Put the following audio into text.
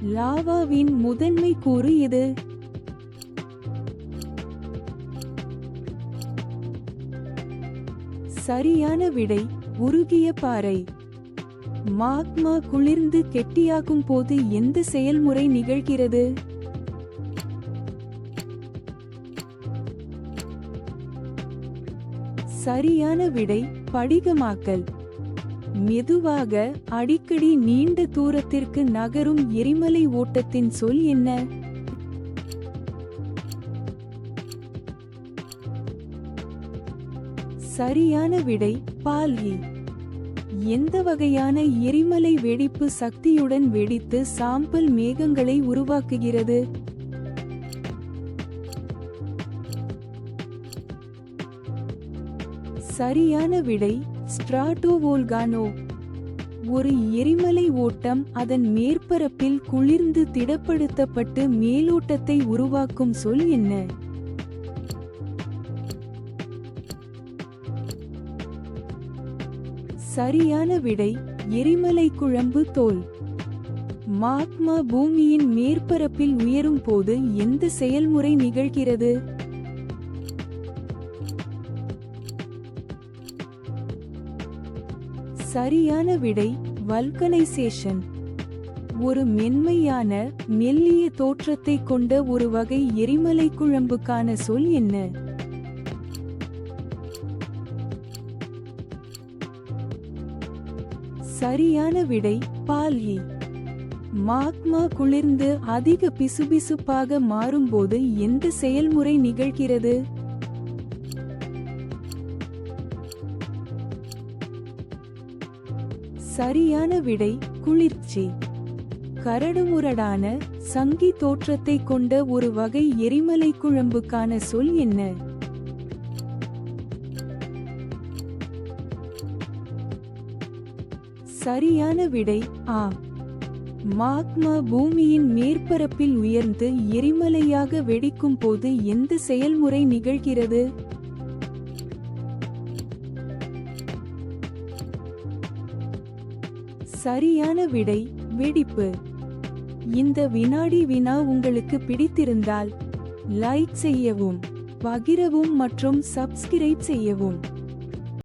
லாவாவின் முதன்மை கூறு எது? சரியான விடை உருகிய பாறை. மாக்மா குளிர்ந்து கெட்டியாகும் போது எந்த செயல்முறை நிகழ்கிறது? சரியான விடை படிகமாக்கல். மெதுவாக அடிக்கடி நீண்ட தூரத்திற்கு நகரும் எரிமலை ஓட்டத்தின் சொல் என்ன? சரியான விடை பால்கி. எந்த வகையான எரிமலை வெடிப்பு சக்தியுடன் வெடித்து சாம்பல் மேகங்களை உருவாக்குகிறது? சரியான விடை ஸ்ட்ராட்டோவோல்கானோ. ஒரு எரிமலை ஓட்டம் அதன் மேற்பரப்பில் குளிர்ந்து திடப்படுத்தப்பட்டு மேலோட்டத்தை உருவாக்கும் சொல் என்ன? சரியான விடை எரிமலை குழம்பு தோல். மாக்மா பூமியின் மேற்பரப்பில் உயரும் போது எந்த செயல்முறை நிகழ்கிறது? சரியான விடை வல்கனைசேஷன். ஒரு மென்மையான மெல்லிய தோற்றத்தை கொண்ட ஒரு வகை எரிமலை குழம்புக்கான சொல் என்ன? சரியான விடை பால்கி. மாக்மா குளிர்ந்து அதிக பிசுபிசுப்பாக மாறும்போது எந்த செயல்முறை நிகழ்கிறது? சரியான விடை குளிர்ச்சி. கரடுமுரடான சங்கி தோற்றத்தை கொண்ட ஒரு வகை எரிமலை குழம்புக்கான சொல் என்ன? சரியான விடை ஆ. மாக்மா பூமியின் மேற்பரப்பில் உயர்ந்து எரிமலையாக வெடிக்கும் போது எந்த செயல்முறை நிகழ்கிறது? சரியான விடை வெடிப்பு. இந்த வினாடி வினா உங்களுக்கு பிடித்திருந்தால் லைக் செய்யவும், பகிரவும் மற்றும் சப்ஸ்கிரைப் செய்யவும்.